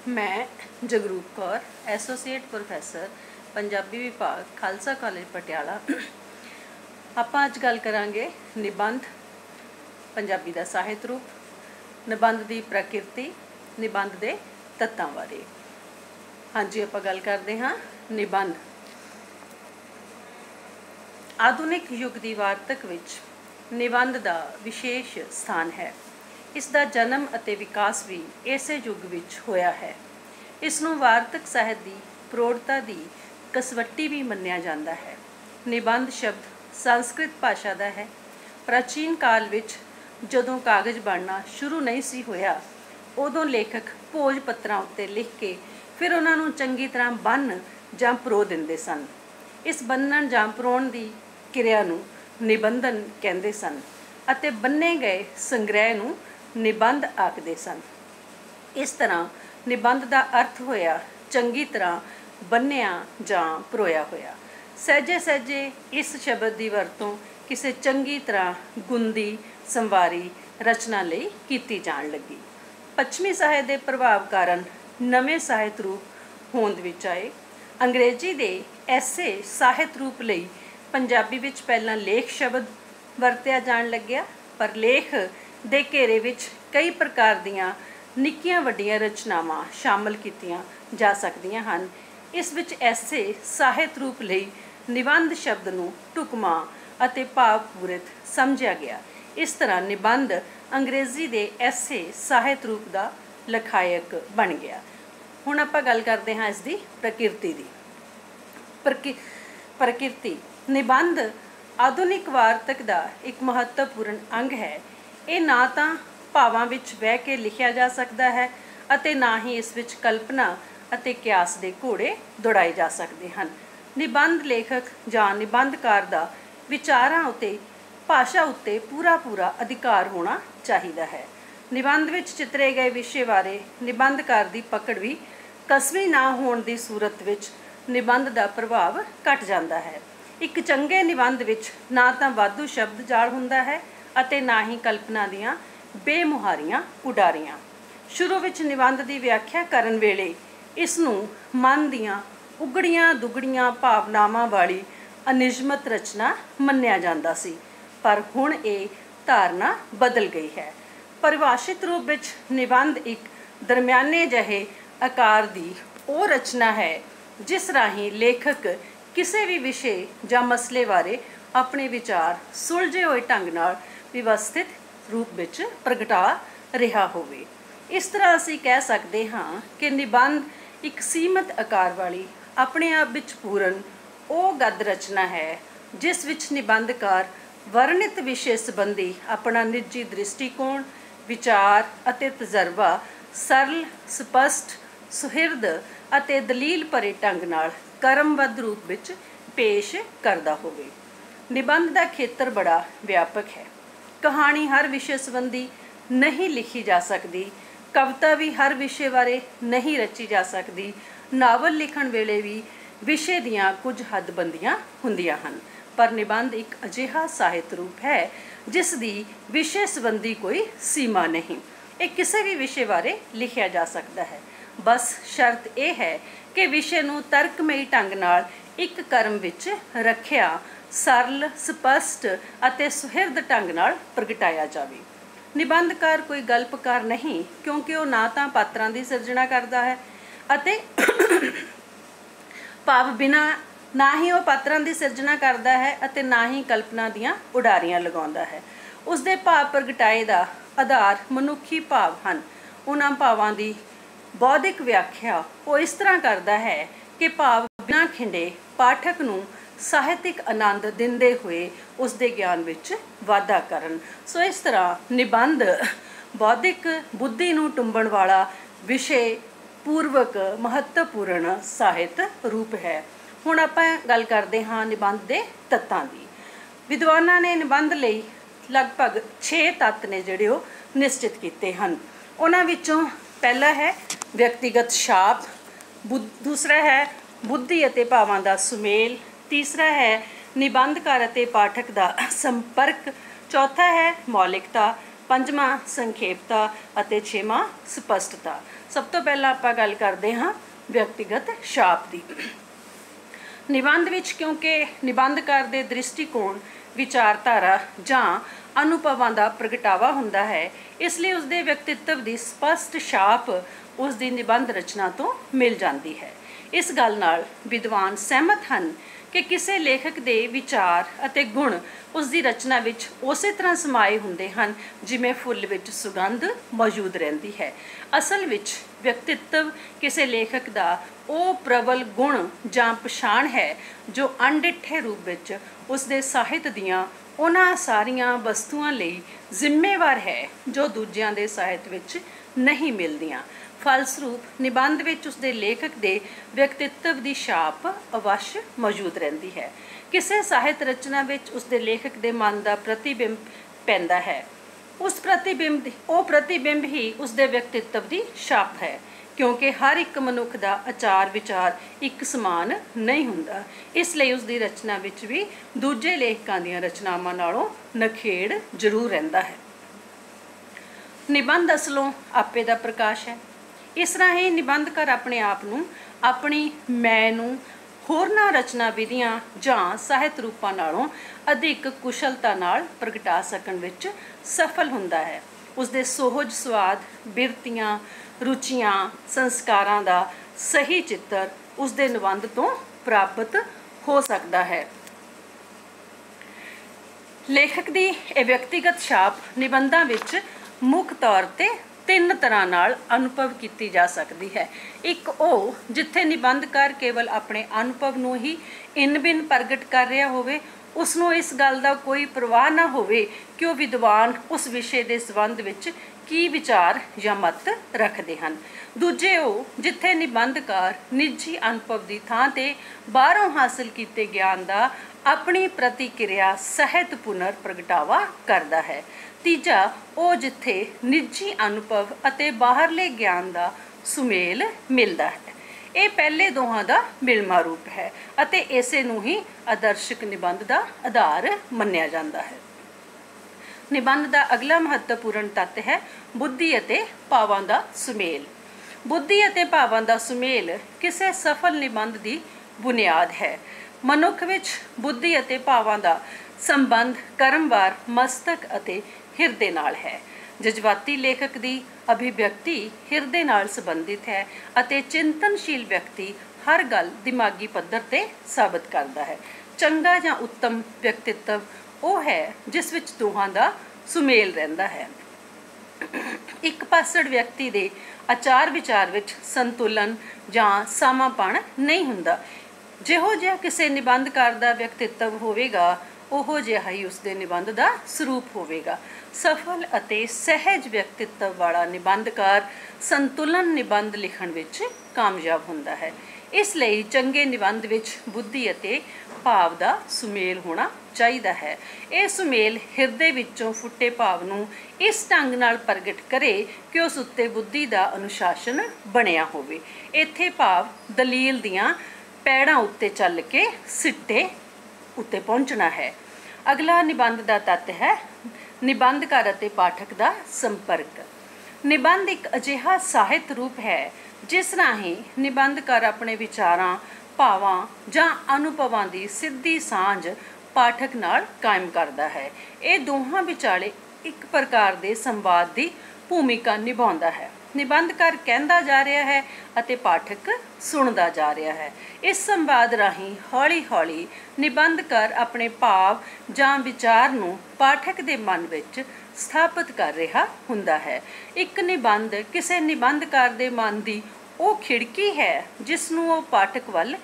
मैं Jagroop Kaur associate professor Punjabi विभाग Khalsa college Patiala. आपां अज गल करांगे निबंध पंजाबी दा ਸਾਹਿਤ रूप निबंध की प्रकृति निबंध के तत्तां बारे। हाँ जी, आपां गल करते हाँ निबंध। आधुनिक युग की वार्तक विच निबंध का विशेष स्थान है। इसका जन्म ਅਤੇ विकास भी इसे युग विच होया है। इसनूं वार्तक ਸਾਹਿਤ की प्रौढ़ता की कसवट्टी भी मन्निया जाता है। निबंध शब्द संस्कृत भाषा का है। प्राचीन काल विच जदों कागज़ बनना शुरू नहीं सी होया, उदों लेखक भोज पत्रां उत्ते लिख के फिर उन्हां नूं चंगी तरह बन जां परो दिंदे सन। इस बन्नण जां परोण की किरिया नूं निबंधन कहते सन अते बन्ने गए संग्रह नूं निबंध आखदे सन। इस तरह निबंध का अर्थ होया चंगी तरह बन्निया जां परोया होया। सहजे सहजे इस शब्द की वरतों किसी चंगी तरह गुंदी संवारी रचना लई कीती जाण लगी। पश्चिमी ਸਾਹਿਤ के प्रभाव कारण नवे ਸਾਹਿਤ रूप होंद विच आए। अंग्रेजी के ऐसे ਸਾਹਿਤ रूप लई पंजाबी विच पहला लेख शब्द वरत्या जाण लग्या, पर लेख दे घेरे विच कई प्रकार दीआं निक्कियां वड्डियां रचनावां शामिल कीतियां जा सकदियां हन। इस विच ऐसे ਸਾਹਿਤ रूप लई निबंध शब्द नूं ढुकवां अते भावपूरित समझिया गया। इस तरह निबंध अंग्रेजी के ऐसे ਸਾਹਿਤ रूप का लखायक बन गया। हुण आपां गल करते हाँ इसकी प्रकृति की। प्रकृति निबंध आधुनिक वार्तक का एक महत्वपूर्ण अंग है। ये ना तो भावां विच बह के लिखिया जा सकता है अते ना ही इस विच कल्पना अते कियास के घोड़े दौड़ाए जा सकते हैं। निबंध लेखक जां निबंधकार का विचारां उते भाषा उत्ते पूरा अधिकार होना चाहिए है। निबंध विच चितरे गए विषय बारे निबंधकार की पकड़ भी कसवी ना होने की सूरत विच निबंध का प्रभाव घट जाता है। एक चंगे निबंध विच ना तो वाधू शब्द जाल हुंदा है अते ना ही कल्पना दीआं बेमुहारियां उडारियां। शुरू विच निबंध की व्याख्या करन वेले इसनूं मन दीआं उगड़ियां दुगड़ियां भावनावां वाली अनिजमत रचना मन्निया जांदा सी, पर हुण ये धारणा बदल गई है। परिभाषित रूप विच निबंध एक दरम्याने जहे आकार की वो रचना है जिस राही लेखक किसी भी विषय या मसले बारे अपने विचार सुलझे हुए ढंग नाल व्यवस्थित रूप विच प्रगटा रहा होवे। इस तरह असीं कह सकते हाँ कि निबंध एक सीमित आकार वाली अपने आप विच पूर्ण वो गद रचना है जिस विच निबंधकार वर्णित विषय संबंधी अपना निजी दृष्टिकोण विचार अते तजर्बा सरल स्पष्ट सुहिरद अते दलील भरे ढंग नाल क्रमबद्ध रूप विच पेश करदा होवे। निबंध का खेत्र बड़ा व्यापक है। कहानी हर विषय संबंधी नहीं लिखी जा सकती, कविता भी हर विषय बारे नहीं रची जा सकती, नावल लिखण वेले भी विषय दीआं कुछ हदबंदियां हुंदियां हन, पर निबंध एक अजिहा ਸਾਹਿਤ रूप है जिस दी विषय संबंधी कोई सीमा नहीं। एक किसी भी विषय बारे लिखिया जा सकता है, बस शर्त यह है कि विषय नूं तर्कमई ढंग नाल एक क्रम विच रखिया सरल स्पष्ट अते सुहिरद ढंग नाल प्रगटाया जावे। निबंधकार कोई गल्पकार नहीं, क्योंकि वह ना तो पात्रां की सिरजना करता है अते भाव बिना ना ही वह पात्रां की सिरजना करता है अते ना ही कल्पना दीआं उडारियां लगाउंदा है। उसदे भाव प्रगटाए का आधार मनुखी भाव हैं। उन्हां भावां की बौद्धिक व्याख्या वो इस तरह करता है कि भाव बिना खिंडे पाठक नूं ਸਾਹਿਤਿਕ आनंद दिंदे हुए उसके ज्ञान विच वाधा करन। सो इस तरह निबंध बौद्धिक बुद्धि नूं टुंबण वाला विषय पूर्वक महत्वपूर्ण ਸਾਹਿਤ रूप है। हुण आपां गल करते हाँ निबंध के तत्तां की। विद्वानां ने निबंध लई लगभग 6 तत्त ने जिहड़े ओह निश्चित कीते हन। उन्हां विचों पहला है व्यक्तिगत छाप, दूसरा है बुद्धि अते भावां दा सुमेल, तीसरा है निबंधकार अते पाठक का संपर्क, चौथा है मौलिकता, पंजवां संखेपता अते छेवां स्पष्टता। सब तो पहला आपां गल करते हाँ व्यक्तिगत छाप की। निबंध विच क्योंकि निबंधकार दे दृष्टिकोण, विचारधारा जां अनुभवां दा प्रगटावा हुंदा है, इसलिए उसदे व्यक्तित्व की स्पष्ट छाप उसकी निबंध रचना तो मिल जाती है। इस गल नाल विद्वान सहमत हन कि किसी लेखक के विचार अते गुण उसकी रचना विच उस तरह समाए हुंदे हन जिवें फुੱਲ विच सुगंध मौजूद रहिंदी है। असल विच व्यक्तित्व किसी लेखक का वो प्रबल गुण जां पछाण है जो अणडिठे रूप विच उसदे साहित्य दियां उन्हां सारियां वस्तुआं लई जिम्मेवार है जो दूजियां दे साहित्य विच नहीं मिलदियां। फलसरूप निबंध विच उसदे लेखक के व्यक्तित्व की छाप अवश्य मौजूद रहिंदी है। किसी साहित्य रचना विच उसदे लेखक के मन का प्रतिबिंब पैंदा है। उस प्रतिबिंब ही उसदे व्यक्तित्व की छाप है, क्योंकि हर एक मनुख का आचार विचार एक समान नहीं हुंदा। इसलिए उसकी रचना विच भी दूजे लेखकों दी रचनावां नालों नखेड़ जरूर रहिंदा है। निबंध असलों आपे दा प्रकाश है। इस राही निबंधकार अपने आप नूं, अपनी मैं नूं होरनां रचना विधियां जां साहित्य रूपां नालों अधिक कुशलता नाल प्रगटा सकण विच सफल हुंदा है। उसदे सोहज स्वाद, बिरतियां, रुचियां, संस्कारां दा सही चित्र उसदे निबंध तो प्राप्त हो सकता है। लेखक की यह व्यक्तिगत छाप निबंधां विच मुख तौर ते तीन तरह नाल अनुभव की जा सकती है। एक वो जिथे निबंधकार केवल अपने अनुभव नूं ही इन बिन प्रगट कर रहा होवे, उसनों इस गल का कोई परवाह ना होवे कि वह विद्वान उस विषय के संबंध विच की विचार या मत रखते हैं। दूजे वो जिथे निबंधकार निजी अनुभव की थां ते बाहरों हासिल किए ज्ञान का अपनी प्रतिक्रिया सहित पुनर प्रगटावा करता है। तीजा वो जिथे निजी अनुभव अते बाहरले ज्ञान का सुमेल मिलता है। ये पहले दोहां का मिलमा रूप है अते इसे नूं ही आदर्शक निबंध का आधार मन्निया जाता है। निबंध का अगला महत्वपूर्ण तत्व है बुद्धि अते भावां का सुमेल। बुद्धि अते भावां का सुमेल किसी सफल निबंध की बुनियाद है। मनुख विच बुद्धि अते भावां का संबंध क्रमवार मस्तक अते हिरदे नाल है। जज्बाती लेखक की अभिव्यक्ति हिरदे नाल संबंधित है अते चिंतनशील व्यक्ति हर गल दिमागी पद्धर ते साबित करता है। चंगा या उत्तम व्यक्तित्व वो है जिस विच दोहां दा सुमेल रहिंदा है। एक पासड़ व्यक्ति दे आचार विचार विच संतुलन जां समापन नहीं हुंदा। जिहो जिहा किसी निबंधकार का व्यक्तित्व होवेगा उहो जिहा ही उसके निबंध का स्वरूप होवेगा। सफल अते सहज व्यक्तित्व वाला निबंधकार संतुलन निबंध लिखण विच कामयाब हुंदा है। इसलिए चंगे निबंध विच बुद्धि अते भाव का सुमेल होना चाहिए है। यह सुमेल हिरदे विचों फुटे भाव नूं इस ढंग नाल प्रगट करे कि उस उत्ते बुद्धि का अनुशासन बनिया होवे। इत्थे भाव दलील दियां पैड़ां उत्ते चल के सिट्टे उत्ते पहुँचना है। अगला निबंध का तत्व है निबंधकार अते पाठक का संपर्क। निबंध एक अजिहा साहित्य रूप है जिस राही निबंधकार अपने विचारां, भावां जां अनुभवां की सीधी सांझ पाठक नाल कायम करता है। ये दोहां विचाले एक प्रकार के संवाद की भूमिका निभाउंदा है। निबंधकार कहता जा रहा है अते पाठक सुनता जा रहा है। इस संवाद राही हौली हौली निबंधकार अपने भाव जां विचार नूं पाठक के मन विच स्थापित कर रहा हुंदा है। एक निबंध किसी निबंधकार के मन की वो खिड़की है जिसनूं वो पाठक वल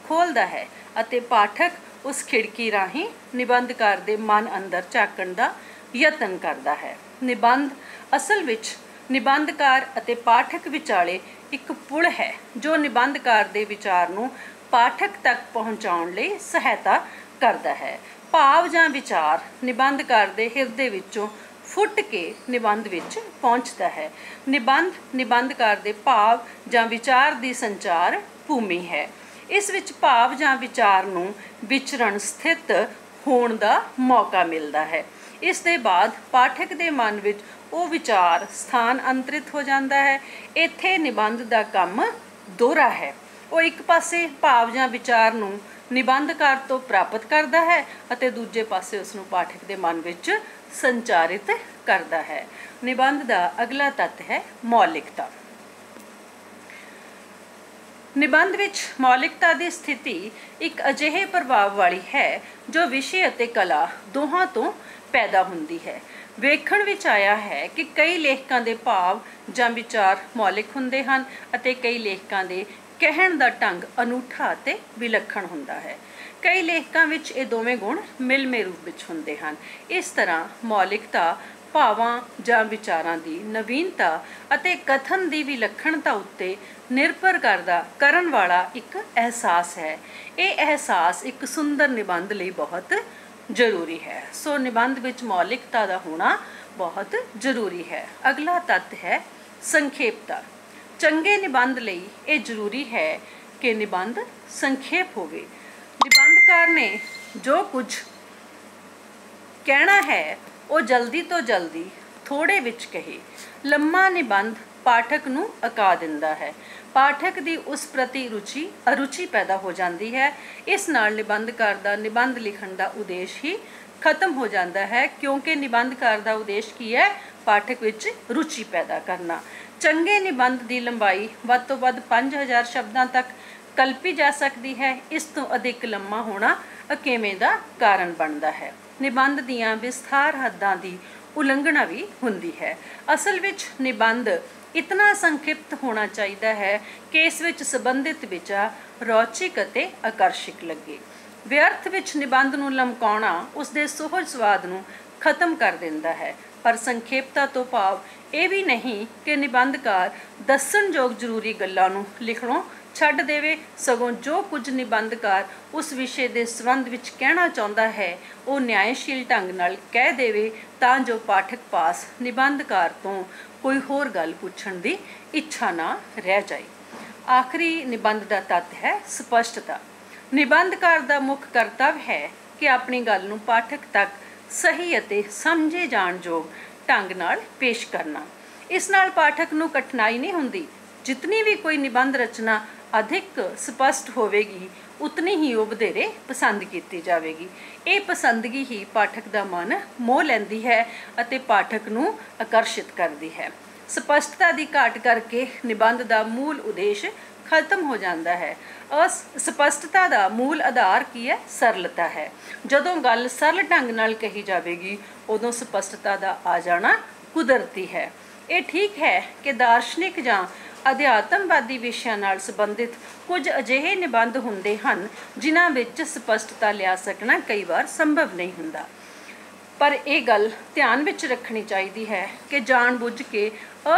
खोलता है अते पाठक उस खिड़की राही निबंधकार के मन अंदर झांकण का यतन करता है। निबंध असल विच निबंधकार अते पाठक विचाले एक पुल है जो निबंधकार के विचार नूं पाठक तक पहुँचाउण लई सहायता करता है। भाव जां विचार निबंधकार के हिरदे विचों फुट के निबंध विच पहुँचता है। निबंध निबंधकार के भाव जां विचार की संचार भूमि है। इस विच भाव जां विचार नूं विचरण स्थित होण का मौका मिलता है। इस दे बाद पाठक के मन विच ਉਹ ਵਿਚਾਰ ਸਥਾਨ ਅੰਤਰਿਤ ਹੋ ਜਾਂਦਾ ਹੈ। ਇੱਥੇ ਨਿਬੰਧ ਦਾ ਕੰਮ ਦੋਹਰਾ ਹੈ। ਉਹ ਇੱਕ ਪਾਸੇ ਭਾਵ ਜਾਂ ਵਿਚਾਰ ਨੂੰ ਨਿਬੰਧਕਾਰ ਤੋਂ ਪ੍ਰਾਪਤ ਕਰਦਾ ਹੈ ਅਤੇ ਦੂਜੇ ਪਾਸੇ ਉਸ ਨੂੰ ਪਾਠਕ ਦੇ ਮਨ ਵਿੱਚ ਸੰਚਾਰਿਤ ਕਰਦਾ ਹੈ। ਨਿਬੰਧ ਦਾ ਅਗਲਾ ਤੱਤ ਹੈ ਮੌਲਿਕਤਾ। ਨਿਬੰਧ ਵਿੱਚ ਮੌਲਿਕਤਾ ਦੀ ਸਥਿਤੀ ਇੱਕ ਅਜਿਹੇ ਪ੍ਰਭਾਵ ਵਾਲੀ ਹੈ ਜੋ ਵਿਸ਼ੇ ਅਤੇ ਕਲਾ ਦੋਹਾਂ ਤੋਂ ਪੈਦਾ ਹੁੰਦੀ ਹੈ। ਵੇਖਣ ਵਿੱਚ ਆਇਆ ਹੈ ਕਿ ਕਈ ਲੇਖਕਾਂ ਦੇ ਭਾਵ ਜਾਂ ਵਿਚਾਰ ਮੌਲਿਕ ਹੁੰਦੇ ਹਨ ਅਤੇ ਕਈ ਲੇਖਕਾਂ ਦੇ ਕਹਿਣ ਦਾ ਢੰਗ ਅਨੂਠਾ ਅਤੇ ਵਿਲੱਖਣ ਹੁੰਦਾ ਹੈ। ਕਈ ਲੇਖਕਾਂ ਵਿੱਚ ਇਹ ਦੋਵੇਂ ਗੁਣ ਮਿਲਵੇਂ ਰੂਪ ਵਿੱਚ ਹੁੰਦੇ ਹਨ। ਇਸ ਤਰ੍ਹਾਂ ਮੌਲਿਕਤਾ ਭਾਵਾਂ ਜਾਂ ਵਿਚਾਰਾਂ ਦੀ ਨਵੀਨਤਾ ਅਤੇ ਕਥਨ ਦੀ ਵਿਲੱਖਣਤਾ ਉੱਤੇ ਨਿਰਭਰ ਕਰਨ ਵਾਲਾ ਇੱਕ ਅਹਿਸਾਸ ਹੈ। ਇਹ ਅਹਿਸਾਸ ਇੱਕ ਸੁੰਦਰ ਨਿਬੰਧ ਲਈ ਬਹੁਤ ਜ਼ਰੂਰੀ ਹੈ। ਸੋ ਨਿਬੰਧ ਵਿੱਚ ਮੌਲਿਕਤਾ ਦਾ ਹੋਣਾ ਬਹੁਤ ਜ਼ਰੂਰੀ ਹੈ। ਅਗਲਾ ਤੱਤ ਹੈ ਸੰਖੇਪਤਾ। ਚੰਗੇ ਨਿਬੰਧ ਲਈ ਇਹ ਜ਼ਰੂਰੀ ਹੈ ਕਿ ਨਿਬੰਧ ਸੰਖੇਪ ਹੋਵੇ। ਨਿਬੰਧਕਾਰ ਨੇ ਜੋ ਕੁਝ ਕਹਿਣਾ ਹੈ ਉਹ ਜਲਦੀ ਤੋਂ ਜਲਦੀ ਥੋੜੇ ਵਿੱਚ ਕਹੇ। ਲੰਮਾ ਨਿਬੰਧ ਪਾਠਕ ਨੂੰ ਅਕਾ ਦਿੰਦਾ ਹੈ। ਪਾਠਕ ਦੀ ਉਸ ਪ੍ਰਤੀ ਅਰੁਚੀ ਪੈਦਾ ਹੋ ਜਾਂਦੀ ਹੈ। ਇਸ ਨਾਲ ਨਿਬੰਧਕਾਰ ਦਾ ਨਿਬੰਧ ਲਿਖਣ ਦਾ ਉਦੇਸ਼ ਹੀ ਖਤਮ ਹੋ ਜਾਂਦਾ ਹੈ, ਕਿਉਂਕਿ ਨਿਬੰਧਕਾਰ ਦਾ ਉਦੇਸ਼ ਕੀ ਹੈ? ਪਾਠਕ ਵਿੱਚ ਰੁਚੀ ਪੈਦਾ ਕਰਨਾ। ਚੰਗੇ ਨਿਬੰਧ ਦੀ ਲੰਬਾਈ ਵੱਧ ਤੋਂ ਵੱਧ 5000 ਸ਼ਬਦਾਂ ਤੱਕ ਕਲਪੀ ਜਾ ਸਕਦੀ ਹੈ। ਇਸ ਤੋਂ ਅਧਿਕ ਲੰਮਾ ਹੋਣਾ ਅਕੇਵੇਂ ਦਾ ਕਾਰਨ ਬਣਦਾ ਹੈ। ਨਿਬੰਧ ਦੀਆਂ ਵਿਸਥਾਰ ਹੱਦਾਂ ਦੀ ਉਲੰਘਣਾ ਵੀ ਹੁੰਦੀ ਹੈ। ਅਸਲ ਵਿੱਚ ਨਿਬੰਧ ਇਤਨਾ ਸੰਖਿਪਤ ਹੋਣਾ ਚਾਹੀਦਾ ਹੈ ਕਿ ਇਸ ਵਿੱਚ ਸੰਬੰਧਿਤ ਵਿਚਾਰ ਰੌਚਿਕ ਅਤੇ ਆਕਰਸ਼ਕ ਲੱਗੇ। ਵਿਅਰਥ ਵਿੱਚ ਨਿਬੰਧ ਨੂੰ ਲਮਕਾਉਣਾ ਉਸਦੇ ਸੁਹਜ ਸਵਾਦ ਨੂੰ ਖਤਮ ਕਰ ਦਿੰਦਾ ਹੈ। ਪਰ ਸੰਖੇਪਤਾ ਤੋਂ ਭਾਵ ਇਹ ਵੀ ਨਹੀਂ ਕਿ ਨਿਬੰਧਕਾਰ ਦੱਸਣਯੋਗ ਜ਼ਰੂਰੀ ਗੱਲਾਂ ਨੂੰ ਲਿਖਣੋਂ ਛੱਡ ਦੇਵੇ, ਸਗੋਂ ਜੋ ਕੁਝ ਨਿਬੰਧਕਾਰ ਉਸ ਵਿਸ਼ੇ ਦੇ ਸੰਬੰਧ ਵਿੱਚ ਕਹਿਣਾ ਚਾਹੁੰਦਾ ਹੈ ਉਹ ਨਿਆਇਸ਼ੀਲ ਢੰਗ ਨਾਲ ਕਹਿ ਦੇਵੇ, ਤਾਂ ਜੋ ਪਾਠਕ ਪਾਸ ਨਿਬੰਧਕਾਰ ਤੋਂ ਕੋਈ ਹੋਰ ਗੱਲ ਪੁੱਛਣ ਦੀ ਇੱਛਾ ਨਾ ਰਹਿ ਜਾਏ। ਆਖਰੀ ਨਿਬੰਧ ਦਾ ਤੱਤ ਹੈ ਸਪਸ਼ਟਤਾ। ਨਿਬੰਧਕਾਰ ਦਾ ਮੁੱਖ ਕਰਤੱਵ ਹੈ ਕਿ ਆਪਣੀ ਗੱਲ ਨੂੰ ਪਾਠਕ ਤੱਕ ਸਹੀ ਅਤੇ ਸਮਝੇ ਜਾਣ ਯੋਗ ਢੰਗ ਨਾਲ ਪੇਸ਼ ਕਰਨਾ। ਇਸ ਨਾਲ ਪਾਠਕ ਨੂੰ ਕਠਿਨਾਈ ਨਹੀਂ ਹੁੰਦੀ। ਜਿਤਨੀ ਵੀ ਕੋਈ ਨਿਬੰਧ ਰਚਨਾ ਅਧਿਕ ਸਪਸ਼ਟ ਹੋਵੇਗੀ, ਉਤਨੀ ਹੀ ਉਹ ਵਧੇਰੇ ਪਸੰਦ ਕੀਤੀ ਜਾਵੇਗੀ। ਇਹ ਪਸੰਦਗੀ ਹੀ ਪਾਠਕ ਦਾ ਮਨ ਮੋਹ ਲੈਂਦੀ ਹੈ ਅਤੇ ਪਾਠਕ ਨੂੰ ਆਕਰਸ਼ਿਤ ਕਰਦੀ ਹੈ। ਸਪਸ਼ਟਤਾ ਦੀ ਘਾਟ ਕਰਕੇ ਨਿਬੰਧ ਦਾ ਮੂਲ ਉਦੇਸ਼ ਖਤਮ ਹੋ ਜਾਂਦਾ ਹੈ। ਸਪਸ਼ਟਤਾ ਦਾ ਮੂਲ ਆਧਾਰ ਕੀ ਹੈ? ਸਰਲਤਾ ਹੈ। ਜਦੋਂ ਗੱਲ ਸਰਲ ਢੰਗ ਨਾਲ ਕਹੀ ਜਾਵੇਗੀ, ਉਦੋਂ ਸਪਸ਼ਟਤਾ ਦਾ ਆ ਜਾਣਾ ਕੁਦਰਤੀ ਹੈ। ਇਹ ਠੀਕ ਹੈ ਕਿ ਦਾਰਸ਼ਨਿਕ ਜਾਂ ਅਧਿਆਤਮਵਾਦੀ ਵਿਸ਼ਿਆਂ ਨਾਲ ਸੰਬੰਧਿਤ ਕੁਝ ਅਜਿਹੇ ਨਿਬੰਧ ਹੁੰਦੇ ਹਨ ਜਿਨ੍ਹਾਂ ਵਿੱਚ ਸਪਸ਼ਟਤਾ ਲਿਆ ਸਕਣਾ ਕਈ ਵਾਰ ਸੰਭਵ ਨਹੀਂ ਹੁੰਦਾ। ਪਰ ਇਹ ਗੱਲ ਧਿਆਨ ਵਿੱਚ ਰੱਖਣੀ ਚਾਹੀਦੀ ਹੈ ਕਿ ਜਾਣ-ਬੁੱਝ ਕੇ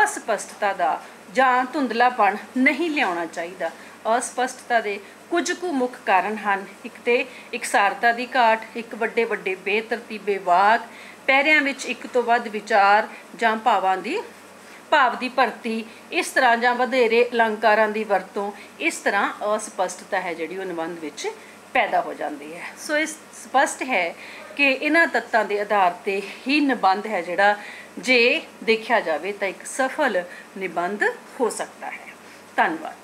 ਅਸਪਸ਼ਟਤਾ ਦਾ ਜਾਂ ਧੁੰਦਲਾਪਣ ਨਹੀਂ ਲਿਆਉਣਾ ਚਾਹੀਦਾ। ਅਸਪਸ਼ਟਤਾ ਦੇ ਕੁਝ ਕੁ ਮੁੱਖ ਕਾਰਨ ਹਨ। ਇੱਕ ਤੇ ਇਕਸਾਰਤਾ ਦੀ ਘਾਟ, ਇੱਕ ਵੱਡੇ ਬੇਤਰਤੀਬੇ ਵਾਕ, ਪੈਰਿਆਂ ਵਿੱਚ ਇੱਕ ਤੋਂ ਵੱਧ ਵਿਚਾਰ ਜਾਂ ਭਾਵ ਦੀ ਭਰਤੀ, ਇਸ ਤਰ੍ਹਾਂ ਜਾਂ ਵਧੇਰੇ ਅਲੰਕਾਰਾਂ ਦੀ ਵਰਤੋਂ। ਇਸ ਤਰ੍ਹਾਂ ਅਸਪਸ਼ਟਤਾ ਹੈ ਜਿਹੜੀ ਉਹ ਨਿਬੰਧ ਵਿੱਚ ਪੈਦਾ ਹੋ ਜਾਂਦੀ ਹੈ। ਸੋ ਇਹ ਸਪਸ਼ਟ ਹੈ ਕਿ ਇਹਨਾਂ ਤੱਤਾਂ ਦੇ ਆਧਾਰ 'ਤੇ ਹੀ ਨਿਬੰਧ ਹੈ ਜਿਹੜਾ ਜੇ ਦੇਖਿਆ ਜਾਵੇ ਤਾਂ ਇੱਕ ਸਫਲ ਨਿਬੰਧ ਹੋ ਸਕਦਾ ਹੈ। ਧੰਨਵਾਦ।